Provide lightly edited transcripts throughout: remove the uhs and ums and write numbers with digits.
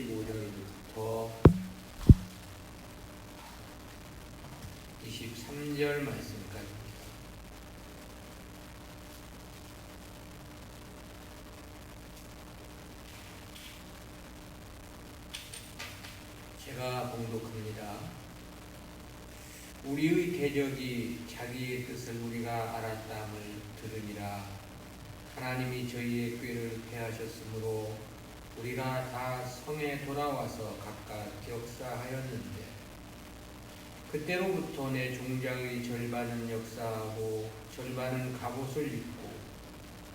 15절부터 23절 말씀까지입니다. 제가 봉독합니다. 우리의 대적이 자기의 뜻을 우리가 알았다함을 들으니라. 하나님이 저희의 꾀를 패하셨으므로 우리가 다 성에 돌아와서 각각 역사하였는데, 그때로부터 내 종자의 절반은 역사하고 절반은 갑옷을 입고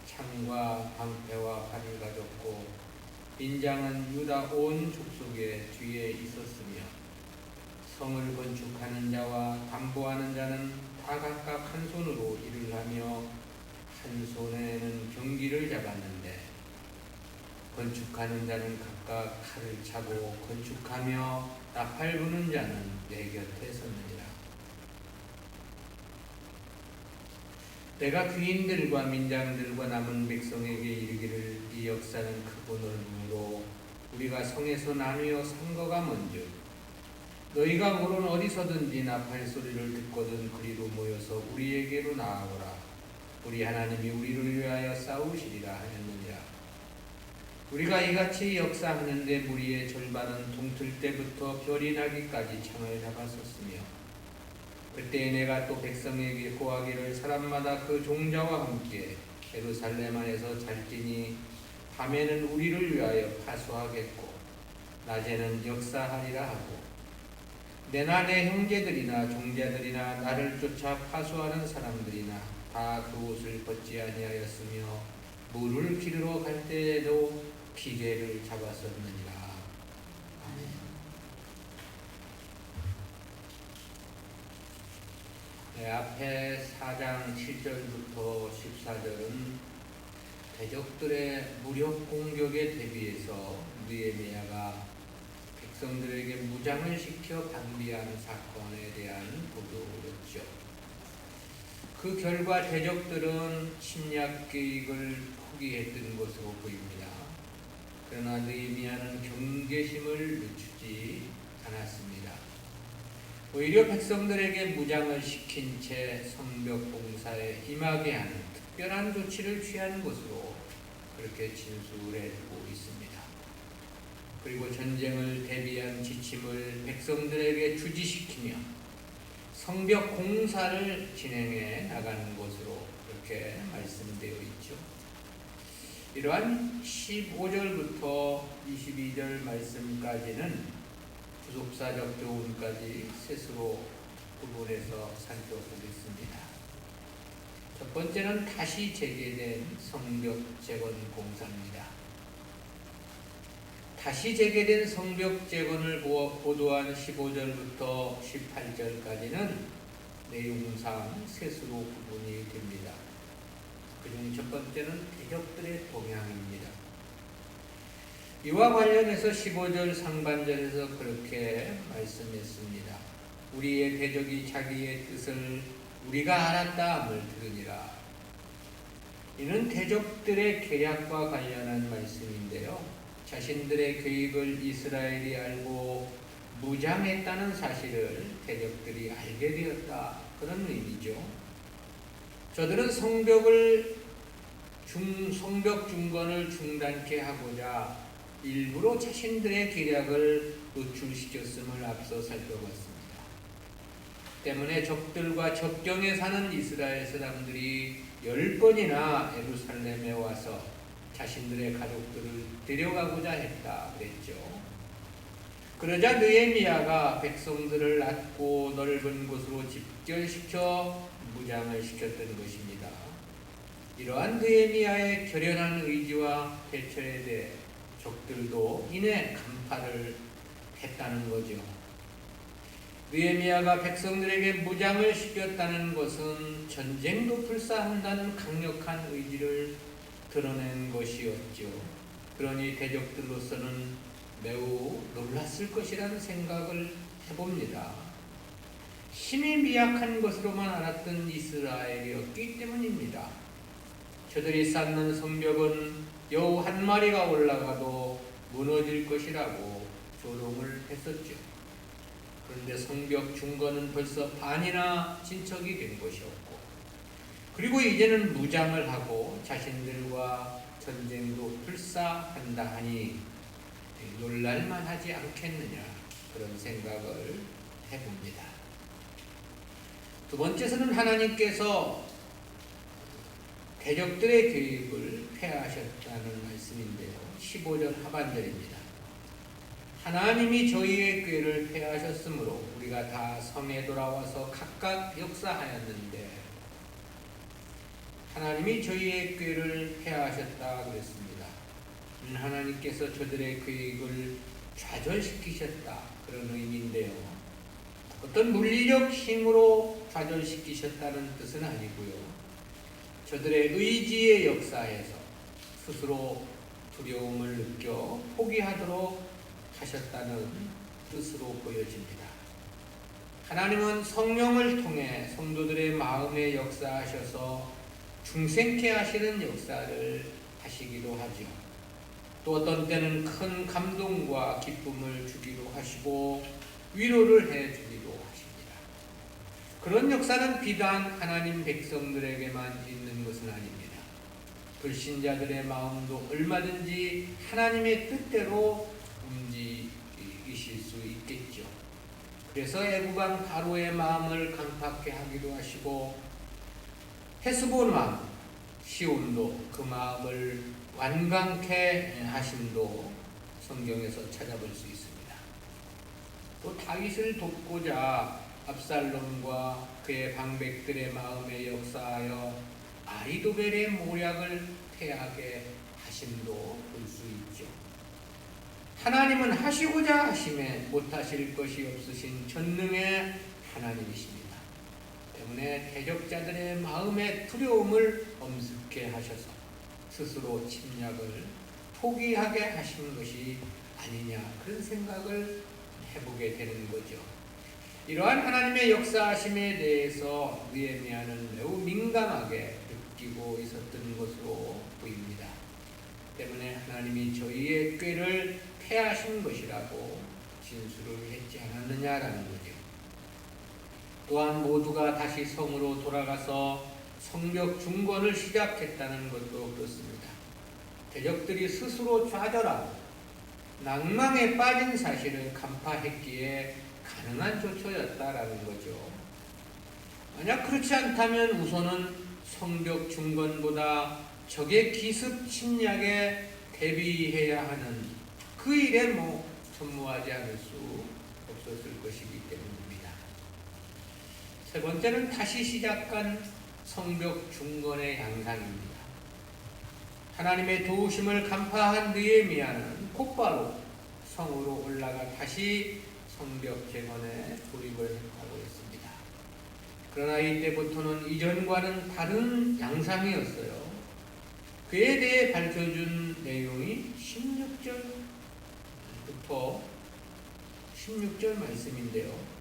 창과 방패와 활을 가졌고, 빈장은 유다 온 족속의 뒤에 있었으며, 성을 건축하는 자와 담보하는 자는 다 각각 한 손으로 일을 하며 한 손에는 경기를 잡았는데, 건축하는 자는 각각 칼을 차고 건축하며 나팔 부는 자는 내 곁에 섰느니라. 내가 귀인들과 민장들과 남은 백성에게 이르기를, 이 역사는 크고 넓음으로 우리가 성에서 나누어 산 거가 먼저, 너희가 물론 어디서든지 나팔 소리를 듣거든 그리로 모여서 우리에게로 나아오라. 우리 하나님이 우리를 위하여 싸우시리라 하였느니라. 우리가 이같이 역사하는데 무리의 절반은 동틀 때부터 별이 나기까지 창을 잡았었으며, 그때 내가 또 백성에게 고하기를, 사람마다 그 종자와 함께 예루살렘 안에서 잘지니 밤에는 우리를 위하여 파수하겠고 낮에는 역사하리라 하고, 내나 내 형제들이나 종자들이나 나를 쫓아 파수하는 사람들이나 다 그 옷을 벗지 아니하였으며 물을 기르러 갈 때에도 기계를 잡았었느니라. 아멘. 네, 앞에 4장 7절부터 14절은 대적들의 무력 공격에 대비해서 느헤미야가 백성들에게 무장을 시켜 방비한 사건에 대한 보도였죠. 그 결과 대적들은 침략 계획을 포기했던 것으로 보입니다. 그러나 느헤미야는 경계심을 늦추지 않았습니다. 오히려 백성들에게 무장을 시킨 채 성벽 공사에 임하게 하는 특별한 조치를 취한 것으로 그렇게 진술해주고 있습니다. 그리고 전쟁을 대비한 지침을 백성들에게 주지시키며 성벽 공사를 진행해 나가는 것으로 그렇게 말씀되어 있죠. 이러한 15절부터 22절 말씀까지는 구속사적 교훈까지 셋으로 구분해서 살펴보겠습니다. 첫 번째는 다시 재개된 성벽 재건 공사입니다. 다시 재개된 성벽 재건을 보도한 15절부터 18절까지는 내용상 셋으로 구분이 됩니다. 그중 첫 번째는 대적들의 동향입니다. 이와 관련해서 15절 상반절에서 그렇게 말씀했습니다. 우리의 대적이 자기의 뜻을 우리가 알았다함을 들으니라. 이는 대적들의 계략과 관련한 말씀인데요, 자신들의 계획을 이스라엘이 알고 무장했다는 사실을 대적들이 알게 되었다, 그런 의미죠. 저들은 성벽 중건을 중단케 하고자 일부러 자신들의 계략을 노출시켰음을 앞서 살펴봤습니다. 때문에 적들과 적경에 사는 이스라엘 사람들이 10번이나 예루살렘에 와서 자신들의 가족들을 데려가고자 했다 그랬죠. 그러자 느헤미야가 백성들을 낮고 넓은 곳으로 집결시켜 무장을 시켰던 것입니다. 이러한 느헤미야의 결연한 의지와 대처에 대해 적들도 이내 간파를 했다는 거죠. 느헤미야가 백성들에게 무장을 시켰다는 것은 전쟁도 불사한다는 강력한 의지를 드러낸 것이었죠. 그러니 대적들로서는 매우 놀랐을 것이라는 생각을 해봅니다. 힘이 미약한 것으로만 알았던 이스라엘이었기 때문입니다. 저들이 쌓는 성벽은 여우 한 마리가 올라가도 무너질 것이라고 조롱을 했었죠. 그런데 성벽 중건은 벌써 반이나 진척이 된 것이었고, 그리고 이제는 무장을 하고 자신들과 전쟁도 불사한다 하니 놀랄만 하지 않겠느냐, 그런 생각을 해봅니다. 두 번째로는 하나님께서 대적들의 계획을 폐하셨다는 말씀인데요. 15절 하반절입니다. 하나님이 저희의 꾀를 폐하셨으므로 우리가 다 성에 돌아와서 각각 역사하였는데, 하나님이 저희의 꾀를 폐하셨다 그랬습니다. 하나님께서 저들의 계획을 좌절시키셨다, 그런 의미인데요. 어떤 물리적 힘으로 좌절시키셨다는 뜻은 아니고요. 저들의 의지의 역사에서 스스로 두려움을 느껴 포기하도록 하셨다는 뜻으로 보여집니다. 하나님은 성령을 통해 성도들의 마음에 역사하셔서 중생케 하시는 역사를 하시기도 하죠. 또 어떤 때는 큰 감동과 기쁨을 주기도 하시고 위로를 해주기도 하십니다. 그런 역사는 비단 하나님 백성들에게만 있는 것은 아닙니다. 불신자들의 마음도 얼마든지 하나님의 뜻대로 움직이실 수 있겠죠. 그래서 애국왕 바로의 마음을 강팍해 하기도 하시고, 헤스본 왕 시온도 그 마음을 완강케 하심도 성경에서 찾아볼 수 있습니다. 또 다윗을 돕고자 압살롬과 그의 방백들의 마음에 역사하여 아히도벨의 모략을 패하게 하심도 볼 수 있죠. 하나님은 하시고자 하심에 못하실 것이 없으신 전능의 하나님이십니다. 때문에 대적자들의 마음의 두려움을 엄습게 하셔서 스스로 침략을 포기하게 하신 것이 아니냐, 그런 생각을 해보게 되는 거죠. 이러한 하나님의 역사하심에 대해서 느헤미야는 매우 민감하게 느끼고 있었던 것으로 보입니다. 때문에 하나님이 저희의 꾀를 폐하신 것이라고 진술을 했지 않았느냐라는 거죠. 또한 모두가 다시 성으로 돌아가서 성벽 중건을 시작했다는 것도 그렇습니다. 대적들이 스스로 좌절하고 낭망에 빠진 사실을 간파했기에 가능한 조처였다라는 거죠. 만약 그렇지 않다면 우선은 성벽 중건보다 적의 기습 침략에 대비해야 하는 그 일에 전무하지 않을 수 없었을 것이기 때문입니다. 세 번째는 다시 시작한 성벽 중건의 양상입니다. 하나님의 도우심을 간파한 느헤미야는 곧바로 성으로 올라가 다시 성벽 재건에 돌입을 하고 있습니다. 그러나 이때부터는 이전과는 다른 양상이었어요. 그에 대해 밝혀준 내용이 16절부터 16절 말씀인데요.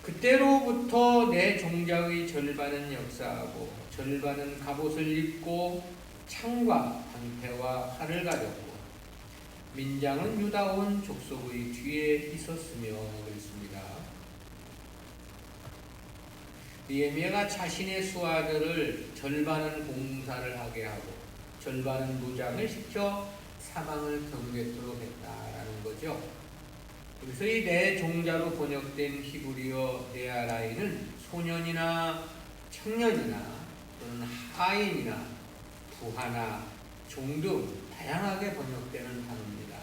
그때로부터 내 종자의 절반은 역사하고 절반은 갑옷을 입고 창과 방패와 활을 가졌고 민장은 유다 온 족속의 뒤에 있었으며 그랬습니다. 느헤미야가 자신의 수하들을 절반은 봉사를 하게 하고 절반은 무장을 시켜 사방을 경계토록 했다라는 거죠. 그래서 이 내 종자로 번역된 히브리어 네아라이는 소년이나 청년이나 또는 하인이나 부하나 종등 다양하게 번역되는 단어입니다.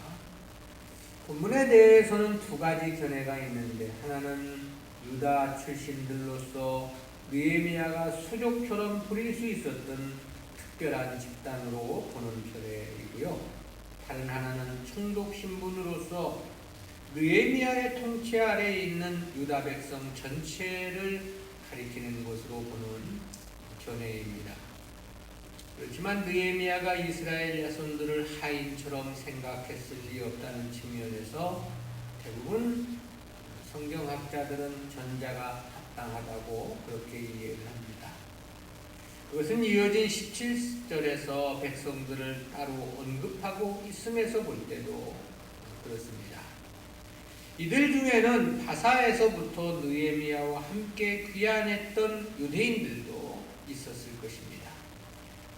본문에 대해서는 두 가지 견해가 있는데, 하나는 유다 출신들로서 느헤미야가 수족처럼 부릴 수 있었던 특별한 집단으로 보는 편이고요. 다른 하나는 총독 신분으로서 느헤미야의 통치 아래에 있는 유다 백성 전체를 가리키는 것으로 보는 견해입니다. 그렇지만 느헤미야가 이스라엘 자손들을 하인처럼 생각했을 리 없다는 측면에서 대부분 성경학자들은 전자가 합당하다고 그렇게 이해를 합니다. 그것은 이어진 17절에서 백성들을 따로 언급하고 있음에서 볼 때도 그렇습니다. 이들 중에는 바사에서부터 느헤미야와 함께 귀환했던 유대인들도 있었을 것입니다.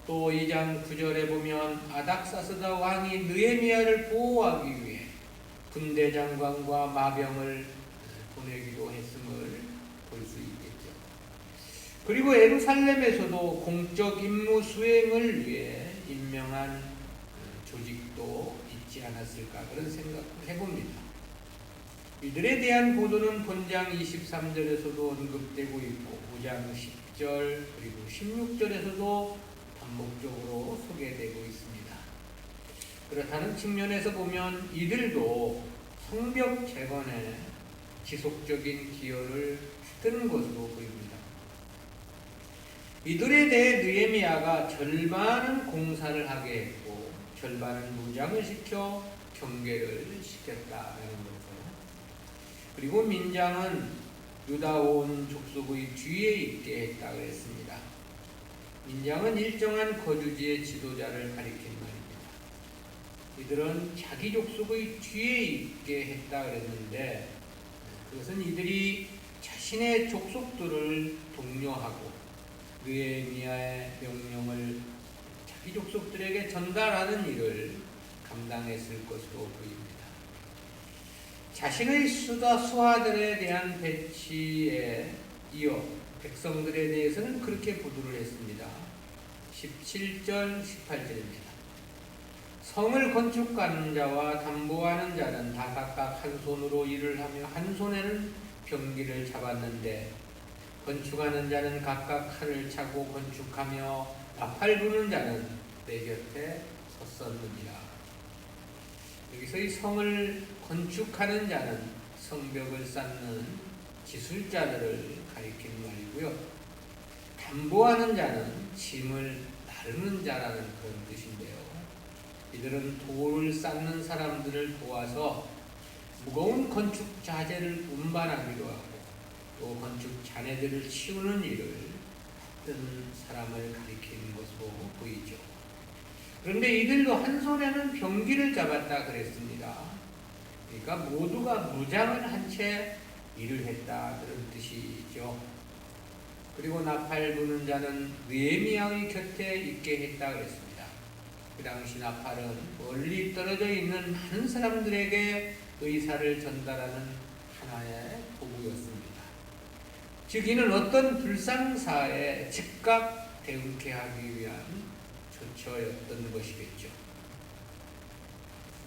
또 2장 9절에 보면 아닥사스다 왕이 느헤미야를 보호하기 위해 군대 장관과 마병을 보내기도 했음을 볼 수 있겠죠. 그리고 예루살렘에서도 공적 임무 수행을 위해 임명한 조직도 있지 않았을까 그런 생각을 해봅니다. 이들에 대한 보도는 본장 23절에서도 언급되고 있고 5장 10절 그리고 16절에서도 반복적으로 소개되고 있습니다. 그렇다는 측면에서 보면 이들도 성벽 재건에 지속적인 기여를 했던 것으로 보입니다. 이들에 대해 느헤미야가 절반은 공사를 하게 했고 절반은 무장을 시켜 경계를 시켰다는 거죠. 그리고 민장은 유다 온 족속의 뒤에 있게 했다 그랬습니다. 민장은 일정한 거주지의 지도자를 가리킨 말입니다. 이들은 자기 족속의 뒤에 있게 했다 그랬는데 그것은 이들이 자신의 족속들을 독려하고 느헤미야의 명령을 자기 족속들에게 전달하는 일을 감당했을 것으로 보입니다. 자신의 수하들에 대한 배치에 이어 백성들에 대해서는 그렇게 보도를 했습니다. 17절, 18절입니다. 성을 건축하는 자와 담보하는 자는 다 각각 한 손으로 일을 하며 한 손에는 병기를 잡았는데 건축하는 자는 각각 칼을 차고 건축하며 나팔 부는 자는 내 곁에 섰었느니라. 여기서 이 성을 건축하는 자는 성벽을 쌓는 기술자들을 가리키는 말이고요. 담보하는 자는 짐을 나르는 자라는 그런 뜻인데요. 이들은 돌을 쌓는 사람들을 도와서 무거운 건축 자재를 운반하기도 하고 또 건축 잔해들을 치우는 일을 했던 사람을 가리키는 것으로 보이죠. 그런데 이들도 한 손에는 병기를 잡았다 그랬습니다. 그러니까 모두가 무장을 한 채 일을 했다 그런 뜻이죠. 그리고 나팔 부는 자는 느헤미야의 곁에 있게 했다 그랬습니다. 그 당시 나팔은 멀리 떨어져 있는 많은 사람들에게 의사를 전달하는 하나의 도구였습니다. 즉 이는 어떤 불상사에 즉각 대응케 하기 위한 조처였던 것이겠죠.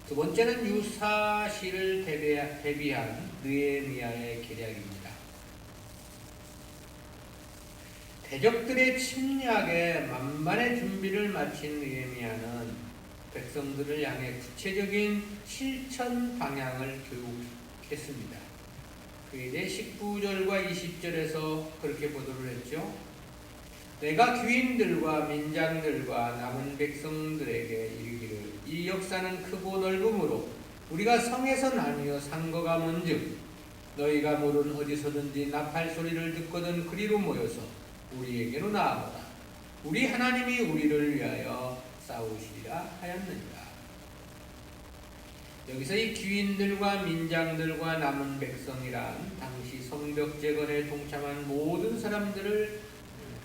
두 번째는 유사시를 대비한 느헤미야의 계략입니다. 대적들의 침략에 만반의 준비를 마친 느헤미야는 백성들을 향해 구체적인 실천 방향을 교육했습니다. 그에 대해 19절과 20절에서 그렇게 보도를 했죠. 내가 귀인들과 민장들과 남은 백성들에게 이르기를 이 역사는 크고 넓음으로 우리가 성에서 나뉘어 상거가 먼즉 너희가 모른 어디서든지 나팔 소리를 듣거든 그리로 모여서 우리에게로 나아오라. 우리 하나님이 우리를 위하여 싸우시리라 하였느니라. 여기서 이 귀인들과 민장들과 남은 백성이란 당시 성벽 재건에 동참한 모든 사람들을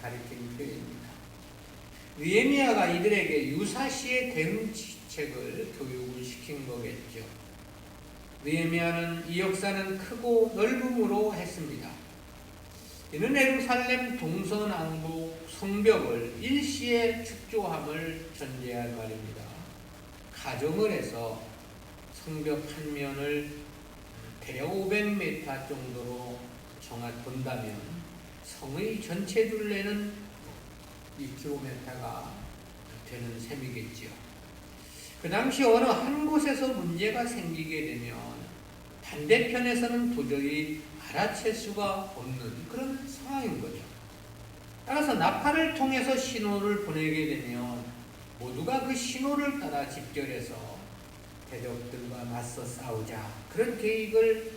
가리키는 표현입니다. 느헤미야가 이들에게 유사시의 대응책을 교육을 시킨 거겠죠. 느헤미야는 이 역사는 크고 넓음으로 했습니다. 이는 예루살렘 동서남북 성벽을 일시에 축조함을 전제할 말입니다. 가정을 해서 성벽 한 면을 대략 500m 정도로 본다면 성의 전체 둘레는 2km가 되는 셈이겠지요. 그 당시 어느 한 곳에서 문제가 생기게 되면 반대편에서는 도저히 알아챌 수가 없는 그런 상황인 거죠. 따라서 나팔을 통해서 신호를 보내게 되면 모두가 그 신호를 따라 집결해서 대적들과 맞서 싸우자 그런 계획을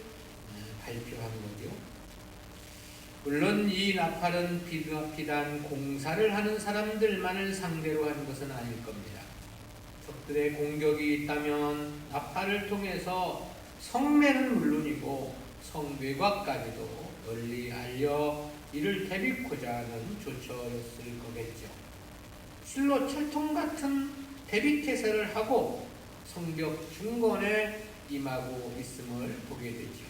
발표한 거죠. 물론 이 나팔은 비단 공사를 하는 사람들만을 상대로 한 것은 아닐 겁니다. 적들의 공격이 있다면 나팔을 통해서 성매는 물론이고 성외곽까지도 널리 알려 이를 대비코자 하는 조처였을 거겠죠. 실로 철통 같은 대비태세를 하고 성벽 중건에 임하고 있음을 보게 되죠.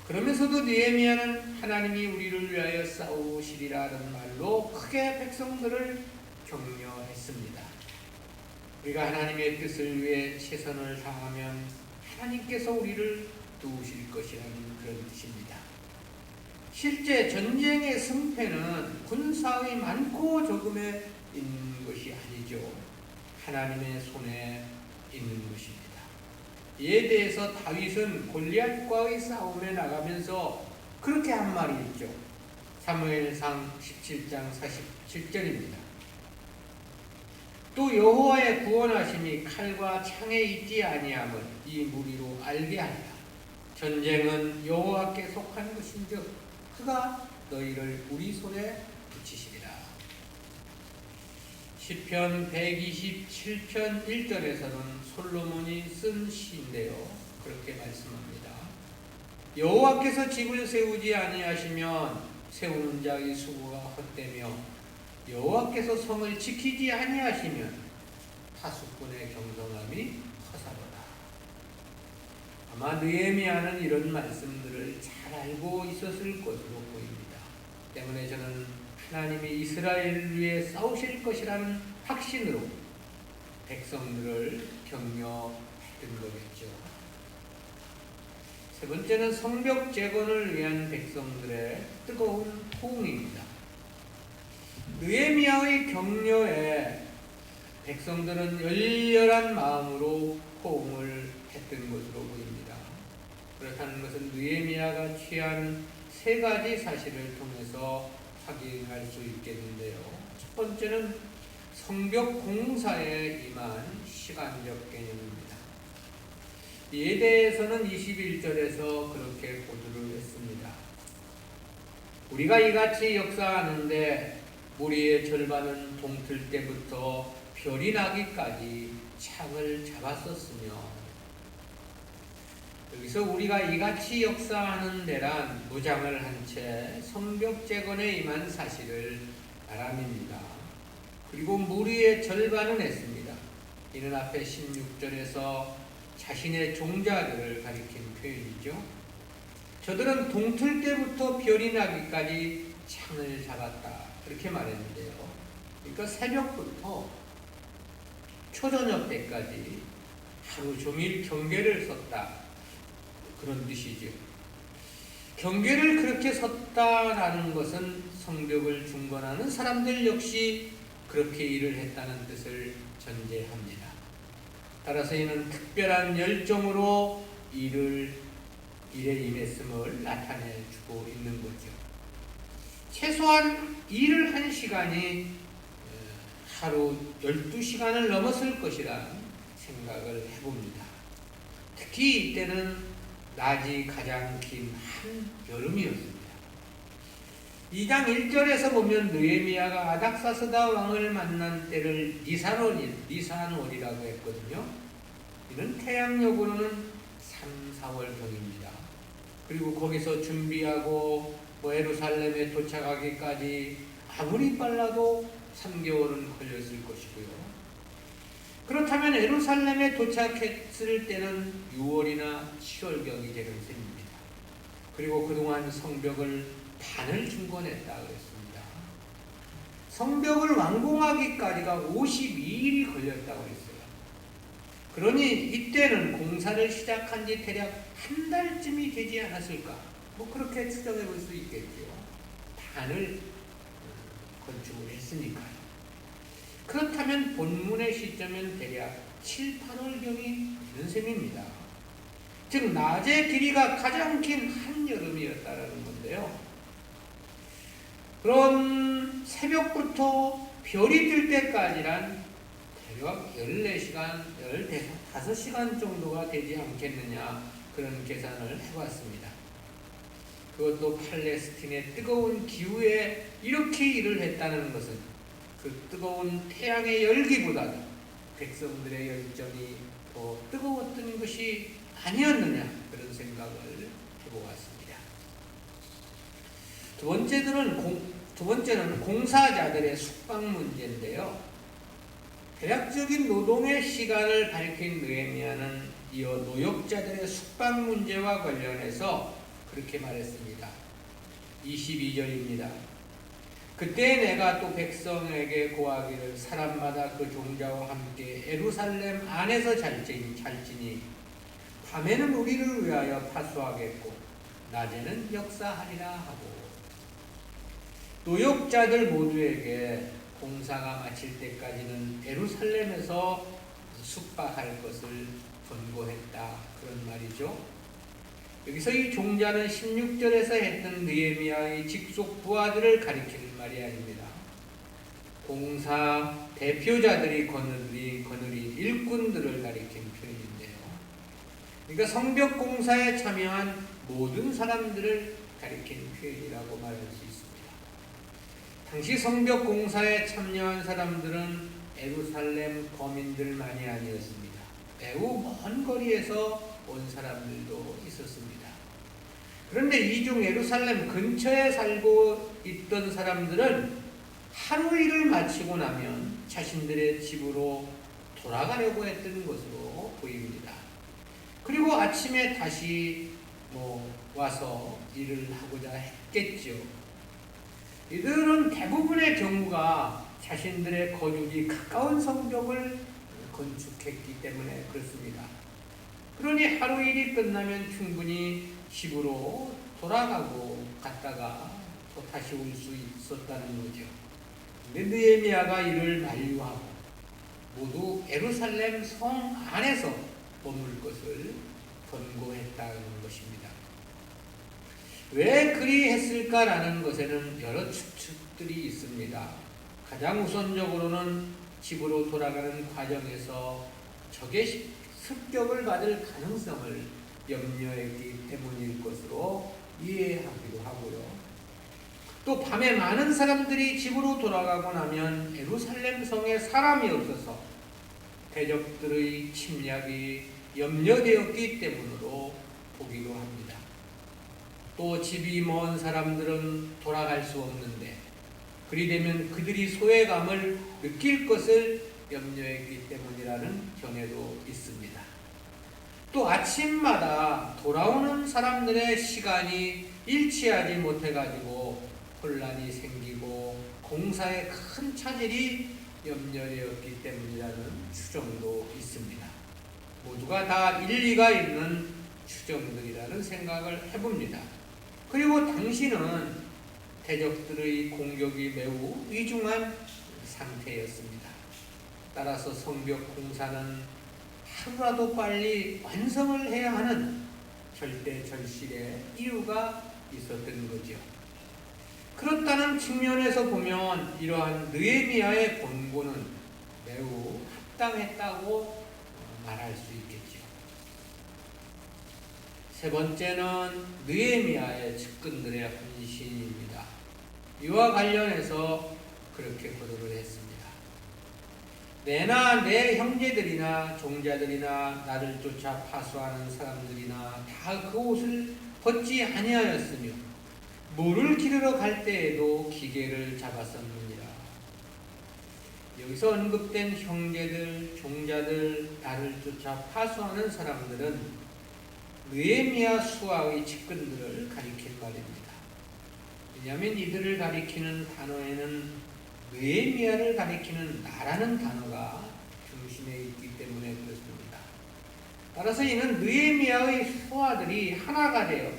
그러면서도 느헤미야는 하나님이 우리를 위하여 싸우시리라는 말로 크게 백성들을 격려했습니다. 우리가 하나님의 뜻을 위해 최선을 다하면 하나님께서 우리를 도우실 것이라는 그런 뜻입니다. 실제 전쟁의 승패는 군사의 많고 적음에 있는 것이 아니죠. 하나님의 손에 있는 것입니다. 이에 대해서 다윗은 골리앗과의 싸움에 나가면서 그렇게 한 말이 있죠. 사무엘상 17장 47절입니다. 또 여호와의 구원하심이 칼과 창에 있지 아니함을 이 무리로 알게 하리라. 전쟁은 여호와께 속한 것인즉 그가 너희를 우리 손에 붙이시리라. 시편 127편 1절에서는 솔로몬이 쓴 시인데요. 그렇게 말씀합니다. 여호와께서 집을 세우지 아니하시면 세우는 자의 수고가 헛되며 여호와께서 성을 지키지 아니하시면 파수꾼의 경성함이 허사로다. 아마 느헤미야는 이런 말씀들을 잘 알고 있었을 것으로 보입니다. 때문에 저는 하나님이 이스라엘을 위해 싸우실 것이라는 확신으로 백성들을 격려했던 거겠죠. 세 번째는 성벽 재건을 위한 백성들의 뜨거운 호응입니다. 느헤미야의 격려에 백성들은 열렬한 마음으로 호응을 했던 것으로 보입니다. 그렇다는 것은 느헤미야가 취한 세 가지 사실을 통해서 확인할 수 있겠는데요. 첫 번째는 성벽 공사에 임한 시간적 개념입니다. 이에 대해서는 21절에서 그렇게 고두를 했습니다. 우리가 이같이 역사하는데 무리의 절반은 동틀 때부터 별이 나기까지 창을 잡았었으며, 여기서 우리가 이같이 역사하는 데란 무장을 한 채 성벽 재건에 임한 사실을 말함입니다. 그리고 무리의 절반은 했습니다. 이는 앞에 16절에서 자신의 종자들을 가리킨 표현이죠. 저들은 동틀 때부터 별이 나기까지 창을 잡았다. 그렇게 말했는데요. 그러니까 새벽부터 초저녁 때까지 하루 종일 경계를 섰다. 그런 뜻이죠. 경계를 그렇게 섰다라는 것은 성벽을 중건하는 사람들 역시 그렇게 일을 했다는 뜻을 전제합니다. 따라서 이는 특별한 열정으로 일에 임했음을 나타내주고 있는 거죠. 최소한 일을 한 시간이 하루 12시간을 넘었을 것이라는 생각을 해봅니다. 특히 이때는 낮이 가장 긴 한여름이었습니다. 2장 1절에서 보면 느헤미야가 아닥사스다 왕을 만난 때를 니산월이라고 했거든요. 이는 태양력으로는 3, 4월경입니다. 그리고 거기서 준비하고 예루살렘에 도착하기까지 아무리 빨라도 3개월은 걸렸을 것이고요. 그렇다면 예루살렘에 도착했을 때는 6월이나 7월경이 되는 셈입니다. 그리고 그동안 성벽을 반을 중건했다 그랬습니다. 성벽을 완공하기까지가 52일이 걸렸다고 했어요. 그러니 이때는 공사를 시작한 지 대략 한 달쯤이 되지 않았을까? 그렇게 추정해 볼 수 있겠죠. 반을 건축을 했으니까요. 그렇다면 본문의 시점은 대략 7, 8월경이 되는 셈입니다. 즉 낮의 길이가 가장 긴 한여름이었다라는 건데요. 그런 새벽부터 별이 뜰 때까지란 대략 14시간, 15시간 정도가 되지 않겠느냐 그런 계산을 해봤습니다. 그것도 팔레스틴의 뜨거운 기후에 이렇게 일을 했다는 것은 그 뜨거운 태양의 열기보다도 백성들의 열정이 더 뜨거웠던 것이 아니었느냐, 그런 생각을 해보았습니다. 두 번째는 공사자들의 숙박 문제인데요. 대략적인 노동의 시간을 밝힌 느헤미야는 이어 노역자들의 숙박 문제와 관련해서 그렇게 말했습니다. 22절입니다. 그때 내가 또 백성에게 고하기를 사람마다 그 종자와 함께 예루살렘 안에서 잘지니 밤에는 우리를 위하여 파수하겠고 낮에는 역사하리라 하고, 노역자들 모두에게 공사가 마칠 때까지는 예루살렘에서 숙박할 것을 권고했다, 그런 말이죠. 여기서 이 종자는 16절에서 했던 느헤미야의 직속 부하들을 가리키는 말이 아닙니다. 공사 대표자들이 거느린 일꾼들을 가리키는 표현인데요. 그러니까 성벽 공사에 참여한 모든 사람들을 가리키는 표현이라고 말할 수 있습니다. 당시 성벽 공사에 참여한 사람들은 예루살렘 거민들만이 아니었습니다. 매우 먼 거리에서 온 사람들도 있었습니다. 그런데 이 중 예루살렘 근처에 살고 있던 사람들은 하루 일을 마치고 나면 자신들의 집으로 돌아가려고 했던 것으로 보입니다. 그리고 아침에 다시 와서 일을 하고자 했겠죠. 이들은 대부분의 경우가 자신들의 거주지 가까운 성벽을 건축했기 때문에 그렇습니다. 그러니 하루 일이 끝나면 충분히 집으로 돌아가고 갔다가 또 다시 올 수 있었다는 거죠. 그런데 느헤미야가 이를 만류하고 모두 예루살렘 성 안에서 머물 것을 권고했다는 것입니다. 왜 그리 했을까라는 것에는 여러 추측들이 있습니다. 가장 우선적으로는 집으로 돌아가는 과정에서 적의 습격을 받을 가능성을 염려했기 때문일 것으로 이해하기도 하고요. 또 밤에 많은 사람들이 집으로 돌아가고 나면 예루살렘 성에 사람이 없어서 대적들의 침략이 염려되었기 때문으로 보기도 합니다. 또 집이 먼 사람들은 돌아갈 수 없는데 그리 되면 그들이 소외감을 느낄 것을 염려했기 때문이라는 견해도 있습니다. 또 아침마다 돌아오는 사람들의 시간이 일치하지 못해가지고 혼란이 생기고 공사에 큰 차질이 염려되었기 때문이라는 추정도 있습니다. 모두가 다 일리가 있는 추정들이라는 생각을 해봅니다. 그리고 당시는 대적들의 공격이 매우 위중한 상태였습니다. 따라서 성벽 공사는 하루라도 빨리 완성을 해야 하는 절대절실의 이유가 있었던 거죠. 그렇다는 측면에서 보면 이러한 느헤미야의 권고는 매우 합당했다고 말할 수 있겠죠. 세 번째는 느헤미야의 측근들의 헌신입니다. 이와 관련해서 그렇게 고도를 했습니다. 내나 내 형제들이나 종자들이나 나를 쫓아 파수하는 사람들이나 다 그 옷을 벗지 아니하였으며 물을 기르러 갈 때에도 기계를 잡았었느니라. 여기서 언급된 형제들, 종자들, 나를 쫓아 파수하는 사람들은 느헤미야 수하의 측근들을 가리킨 말입니다. 왜냐하면 이들을 가리키는 단어에는 느헤미야를 가리키는 나라는 단어가 중심에 있기 때문에 그렇습니다. 따라서 이는 느헤미야의 수하들이 하나가 되어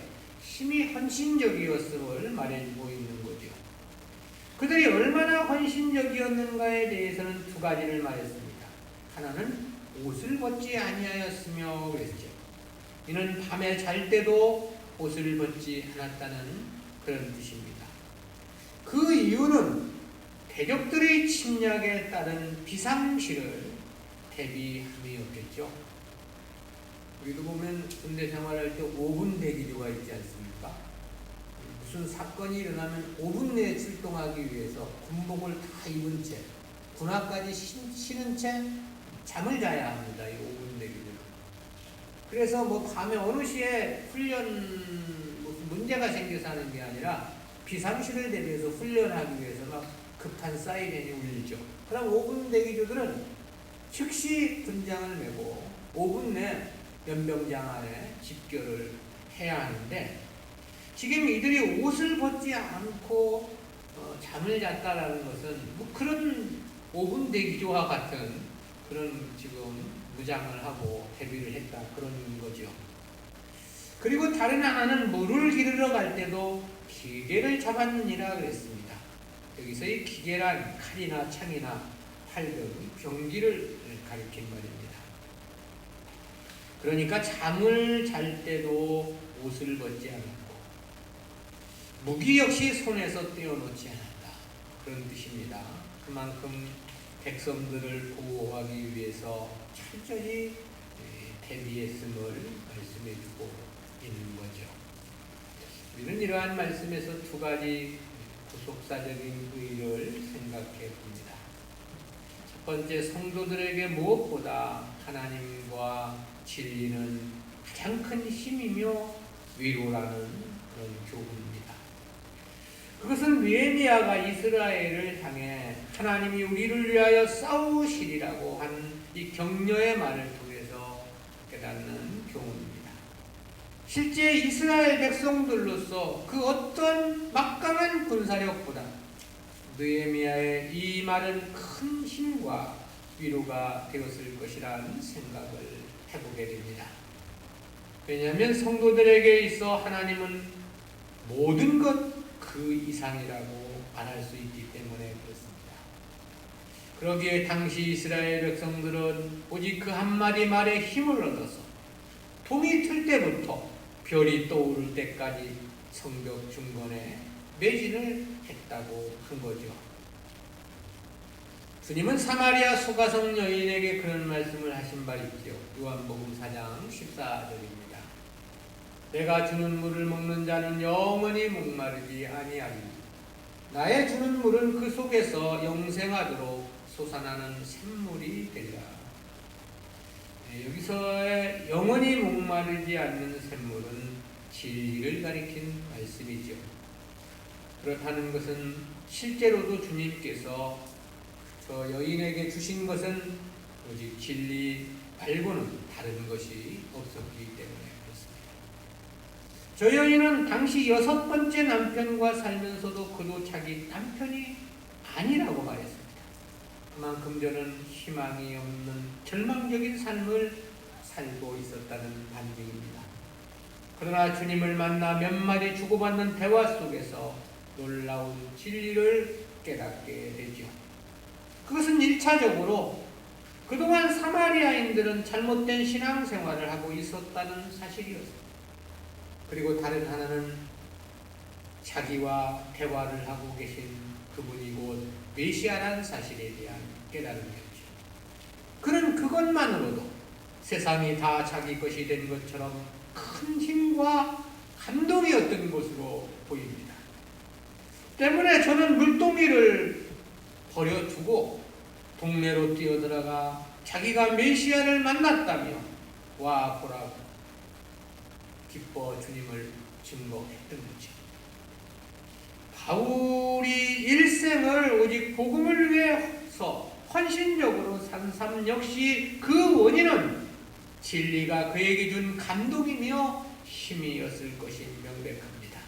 심히 헌신적이었음을 말해주고 있는 거죠. 그들이 얼마나 헌신적이었는가에 대해서는 두 가지를 말했습니다. 하나는 옷을 벗지 아니하였으며 그랬죠. 이는 밤에 잘 때도 옷을 벗지 않았다는 그런 뜻입니다. 그 이유는 대적들의 침략에 따른 비상시를 대비함이었겠죠. 우리도 보면 군대 생활할 때 5분 대기조가 있지 않습니까? 무슨 사건이 일어나면 5분 내에 출동하기 위해서 군복을 다 입은 채 군화까지 신은 채 잠을 자야 합니다. 이 5분 대기는. 그래서 뭐 밤에 어느 시에 훈련 무슨 문제가 생겨서 하는 게 아니라 비상시를 대비해서 훈련하기 위해서 막 급한 사이렌이 울리죠. 그럼 5분 대기조들은 즉시 군장을 메고 5분 내 연병장 안에 집결을 해야 하는데, 지금 이들이 옷을 벗지 않고 잠을 잤다라는 것은 뭐 그런 5분 대기조와 같은 그런 지금 무장을 하고 대비를 했다, 그런 거죠. 그리고 다른 하나는 물을 기르러 갈 때도 기계를 잡았느니라 그랬습니다. 여기서 이 기계란 칼이나 창이나 활 등 병기를 가리킨 말입니다. 그러니까 잠을 잘 때도 옷을 벗지 않았고 무기 역시 손에서 떼어놓지 않았다, 그런 뜻입니다. 그만큼 백성들을 보호하기 위해서 철저히 대비했음을 말씀해주고 있는 거죠. 우리는 이러한 말씀에서 두 가지 구속사적인 의의를 생각해 봅니다. 첫 번째, 성도들에게 무엇보다 하나님과 진리는 가장 큰 힘이며 위로라는 그런 교훈입니다. 그것은 느헤미야가 이스라엘을 향해 하나님이 우리를 위하여 싸우시리라고 한 이 격려의 말을 통해서 깨닫는 교훈입니다. 실제 이스라엘 백성들로서 그 어떤 막강한 군사력보다 느헤미야의 이 말은 큰 힘과 위로가 되었을 것이라는 생각을 해보게 됩니다. 왜냐하면 성도들에게 있어 하나님은 모든 것 그 이상이라고 말할 수 있기 때문에 그렇습니다. 그러기에 당시 이스라엘 백성들은 오직 그 한마디 말에 힘을 얻어서 동이 틀 때부터 별이 떠오를 때까지 성벽 중건에 매진을 했다고 한 거죠. 주님은 사마리아 소가성 여인에게 그런 말씀을 하신 바 있죠. 요한복음 4장 14절입니다. 내가 주는 물을 먹는 자는 영원히 목마르지 아니하리니 나의 주는 물은 그 속에서 영생하도록 솟아나는 샘물이 되리라. 여기서의 영원히 목마르지 않는 샘물은 진리를 가리킨 말씀이죠. 그렇다는 것은 실제로도 주님께서 저 여인에게 주신 것은 오직 진리 말고는 다른 것이 없었기 때문에 그렇습니다. 저 여인은 당시 6번째 남편과 살면서도 그도 자기 남편이 아니라고 말했습니다. 그만큼 저는 희망이 없는 절망적인 삶을 살고 있었다는 반증입니다. 그러나 주님을 만나 몇 마디 주고받는 대화 속에서 놀라운 진리를 깨닫게 되죠. 그것은 1차적으로 그동안 사마리아인들은 잘못된 신앙생활을 하고 있었다는 사실이었습니다. 그리고 다른 하나는 자기와 대화를 하고 계신 그분이 곧 메시아라는 사실에 대한 깨달음이었죠. 그는 그것만으로도 세상이 다 자기 것이 된 것처럼 큰 힘과 감동이었던 것으로 보입니다. 때문에 저는 물동이를 버려두고 동네로 뛰어들어가 자기가 메시아를 만났다며 와 보라고 기뻐 주님을 증거했던 거죠. 바울이 일생을 오직 복음을 위해서 헌신적으로 산 삶 역시 그 원인은 진리가 그에게 준 감동이며 힘이었을 것이 명백합니다.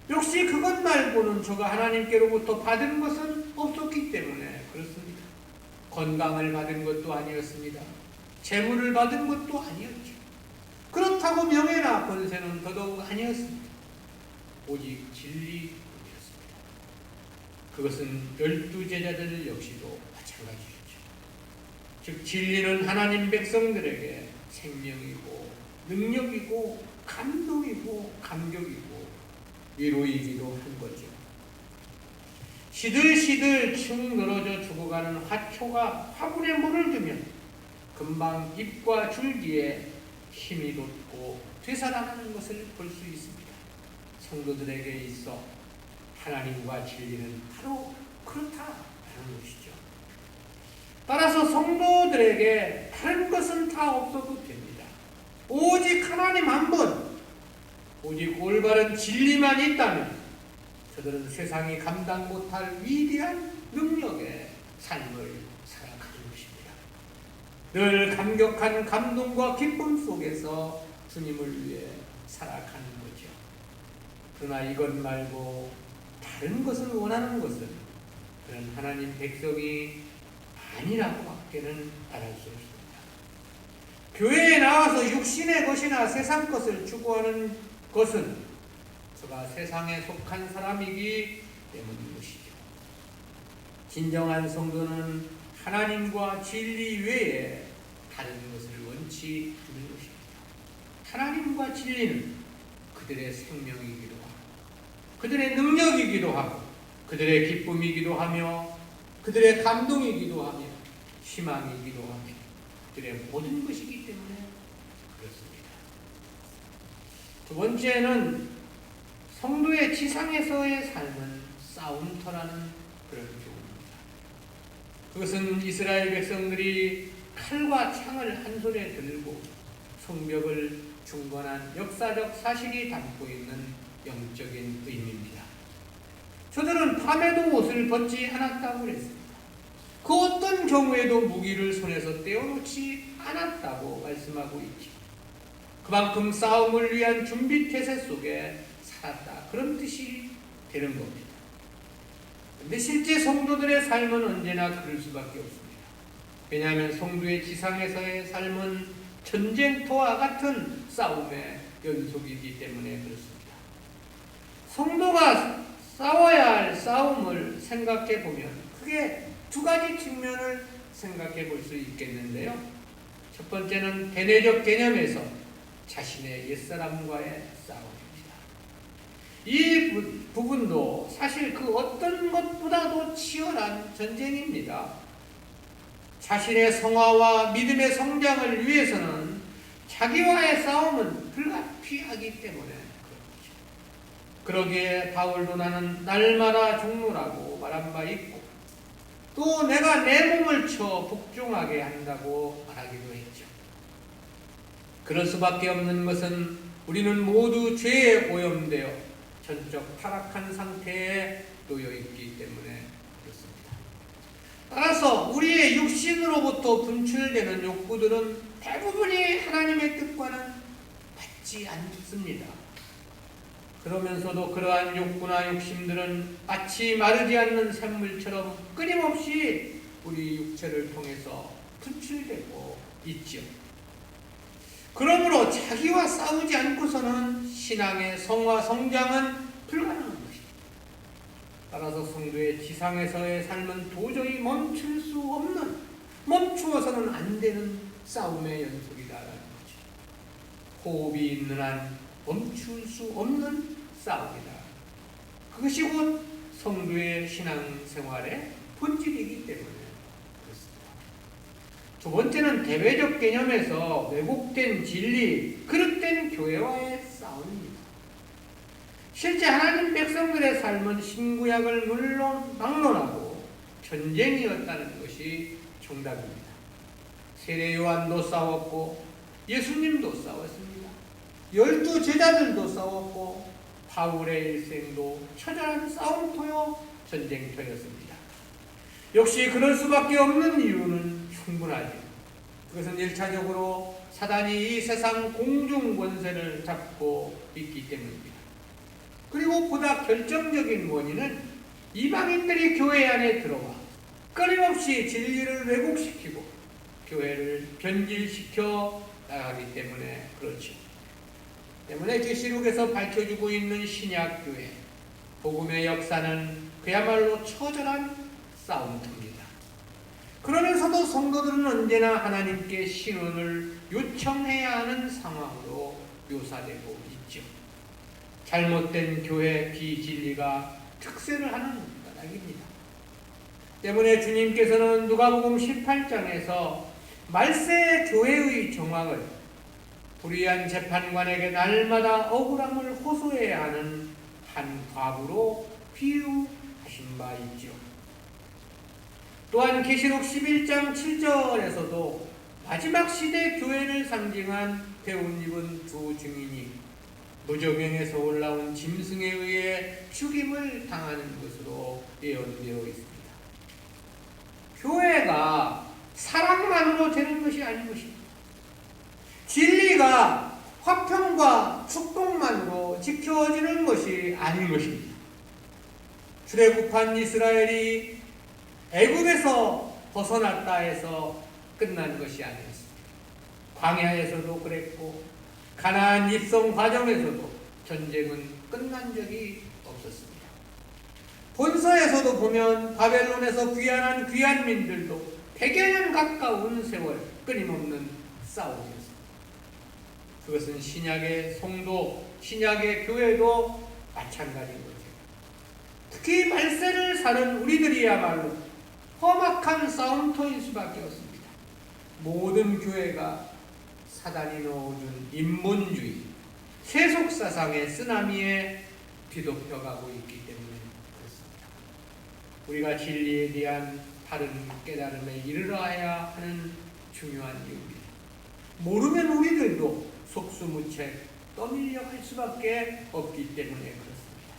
역시 그것 말고는 저가 하나님께로부터 받은 것은 없었기 때문에 그렇습니다. 건강을 받은 것도 아니었습니다. 재물을 받은 것도 아니었죠. 그렇다고 명예나 권세는 더더욱 아니었습니다. 오직 진리뿐이었습니다. 그것은 12제자들 역시도 마찬가지였죠. 즉 진리는 하나님 백성들에게 생명이고 능력이고 감동이고 감격이고 위로이기도 한 거죠. 시들시들 축 늘어져 죽어가는 화초가 화분에 물을 두면 금방 잎과 줄기에 힘이 돋고 되살아나는 것을 볼 수 있습니다. 성도들에게 있어 하나님과 진리는 바로 그렇다라는 것이죠. 따라서 성도들에게 다른 것은 다 없어도 됩니다. 오직 하나님 한 분, 오직 올바른 진리만 있다면 저들은 세상이 감당 못할 위대한 능력의 삶을 살아가는 것입니다. 늘 감격한 감동과 기쁨 속에서 주님을 위해 살아가는 거죠. 그러나 이것 말고 다른 것을 원하는 것은 그런 하나님 백성이 아니라고 밖에는 말할 수 없습니다. 교회에 나와서 육신의 것이나 세상 것을 추구하는 것은 저가 세상에 속한 사람이기 때문인 것이죠. 진정한 성도는 하나님과 진리 외에 다른 것을 원치 않는 것입니다. 하나님과 진리는 그들의 생명이기도 하고 그들의 능력이기도 하고 그들의 기쁨이기도 하며 그들의 감동이기도 하며 희망이기도 하며 그들의 모든 것이기 때문에 그렇습니다. 두 번째는 성도의 지상에서의 삶은 싸움터라는 그런 교훈입니다. 그것은 이스라엘 백성들이 칼과 창을 한 손에 들고 성벽을 중건한 역사적 사실이 담고 있는 영적인 의미입니다. 저들은 밤에도 옷을 벗지 않았다고 그랬습니다. 그 어떤 경우에도 무기를 손에서 떼어놓지 않았다고 말씀하고 있죠. 그만큼 싸움을 위한 준비태세 속에 살았다. 그런 뜻이 되는 겁니다. 그런데 실제 성도들의 삶은 언제나 그럴 수밖에 없습니다. 왜냐하면 성도의 지상에서의 삶은 전쟁터와 같은 싸움의 연속이기 때문에 그렇습니다. 성도가 싸워야 할 싸움을 생각해 보면 크게 두 가지 측면을 생각해 볼 수 있겠는데요. 첫 번째는 대내적 개념에서 자신의 옛사람과의 싸움입니다. 이 부분도 사실 그 어떤 것보다도 치열한 전쟁입니다. 자신의 성화와 믿음의 성장을 위해서는 자기와의 싸움은 불가피하기 때문에 그렇죠. 그러기에 바울도 나는 날마다 종로라고 말한 바 있고 또 내가 내 몸을 쳐 복종하게 한다고 말하기도 했죠. 그럴 수밖에 없는 것은 우리는 모두 죄에 오염되어 전적 타락한 상태에 놓여 있기 때문에 그렇습니다. 따라서 우리의 육신으로부터 분출되는 욕구들은 대부분이 하나님의 뜻과는 맞지 않습니다. 그러면서도 그러한 욕구나 욕심들은 마치 마르지 않는 샘물처럼 끊임없이 우리 육체를 통해서 분출되고 있죠. 그러므로 자기와 싸우지 않고서는 신앙의 성화 성장은 불가능한 것입니다. 따라서 성도의 지상에서의 삶은 도저히 멈출 수 없는, 멈추어서는 안 되는 싸움의 연속이다라는 거죠. 호흡이 있는 한 멈출 수 없는 싸움이다. 그것이 곧 성도의 신앙생활의 본질이기 때문에 그렇습니다. 두 번째는 대외적 개념에서 왜곡된 진리, 그릇된 교회와의 싸움입니다. 실제 하나님 백성들의 삶은 신구약을 물론 막론하고 전쟁이었다는 것이 정답입니다. 세례 요한도 싸웠고 예수님도 싸웠습니다. 12 제자들도 싸웠고 바울의 일생도 처절한 싸움터요 전쟁터였습니다. 역시 그럴 수밖에 없는 이유는 충분하죠. 그것은 1차적으로 사단이 이 세상 공중 권세를 잡고 있기 때문입니다. 그리고 보다 결정적인 원인은 이방인들이 교회 안에 들어와 끊임없이 진리를 왜곡시키고 교회를 변질시켜 나가기 때문에 그렇죠. 때문에 계시록에서 밝혀주고 있는 신약교회, 복음의 역사는 그야말로 처절한 싸움터입니다. 그러면서도 성도들은 언제나 하나님께 신원을 요청해야 하는 상황으로 묘사되고 있죠. 잘못된 교회 비진리가 특세를 하는 까닭입니다. 때문에 주님께서는 누가복음 18장에서 말세 교회의 정황을 불의한 재판관에게 날마다 억울함을 호소해야 하는 한 과부로 비유하신 바 있죠. 또한 계시록 11장 7절에서도 마지막 시대 교회를 상징한 배옷 입은 두 증인이 무저갱에서 올라온 짐승에 의해 죽임을 당하는 것으로 예언되어 있습니다. 교회가 사랑만으로 되는 것이 아닌 것입니다. 진리가 화평과 축복만으로 지켜지는 것이 아닌 것입니다. 출애굽한 이스라엘이 애굽에서 벗어났다 해서 끝난 것이 아니었습니다. 광야에서도 그랬고 가나안 입성 과정에서도 전쟁은 끝난 적이 없었습니다. 본서에서도 보면 바벨론에서 귀환한 귀환민들도 100여 년 가까운 세월 끊임없는 싸움이었습니다. 그것은 신약의 성도, 신약의 교회도 마찬가지인 거죠. 특히 말세를 사는 우리들이야말로 험악한 싸움터일 수밖에 없습니다. 모든 교회가 사단이 넣어준 인본주의, 세속사상의 쓰나미에 뒤덮여가고 있기 때문에 그렇습니다. 우리가 진리에 대한 바른 깨달음에 이르러야 하는 중요한 이유입니다. 모르면 우리들도 속수무책 떠밀려 갈 수밖에 없기 때문에 그렇습니다.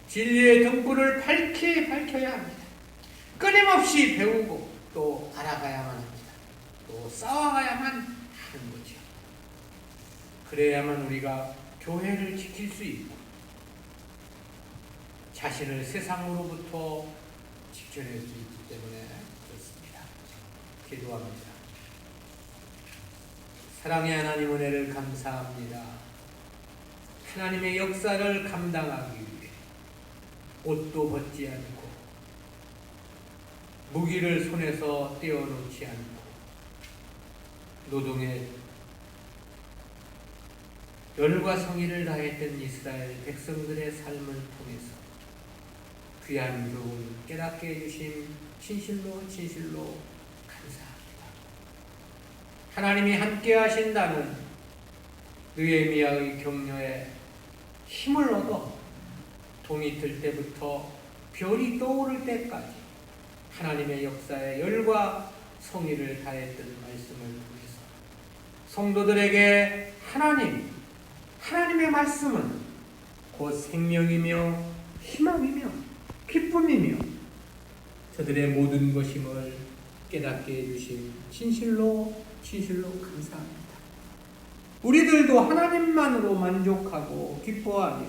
진리의 등불을 밝혀야 합니다. 끊임없이 배우고 또 알아가야만 합니다. 또 싸워가야만 하는 거죠. 그래야만 우리가 교회를 지킬 수 있고 자신을 세상으로부터 지켜낼 수 있기 때문에 그렇습니다. 기도합니다. 사랑의 하나님 은혜를 감사합니다. 하나님의 역사를 감당하기 위해 옷도 벗지 않고 무기를 손에서 떼어놓지 않고 노동에 열과 성의를 다했던 이스라엘 백성들의 삶을 통해서 귀한 교훈 깨닫게 해주신 진실로 감사합니다. 하나님이 함께 하신다는 느헤미야의 격려에 힘을 얻어 동이 들 때부터 별이 떠오를 때까지 하나님의 역사에 열과 성의를 다했던 말씀을 통해서 성도들에게 하나님의 말씀은 곧 생명이며 희망이며 기쁨이며 저들의 모든 것임을 깨닫게 해주신 진실로 감사합니다. 우리들도 하나님만으로 만족하고 기뻐하며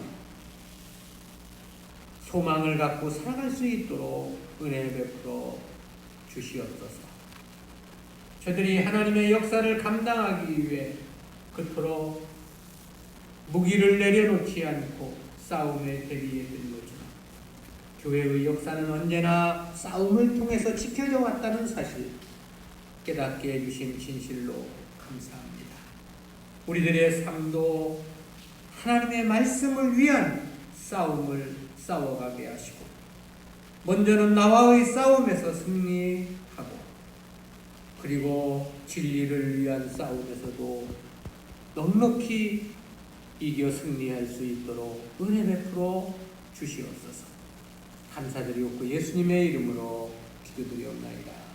소망을 갖고 살아갈 수 있도록 은혜 베풀어 주시옵소서. 저들이 하나님의 역사를 감당하기 위해 그토록 무기를 내려놓지 않고 싸움에 대비했던 것처럼 교회의 역사는 언제나 싸움을 통해서 지켜져 왔다는 사실 깨닫게 해주신 진실로 감사합니다. 우리들의 삶도 하나님의 말씀을 위한 싸움을 싸워가게 하시고 먼저는 나와의 싸움에서 승리하고 그리고 진리를 위한 싸움에서도 넉넉히 이겨 승리할 수 있도록 은혜 베풀어 주시옵소서. 감사드리옵고 예수님의 이름으로 기도드리옵나이다.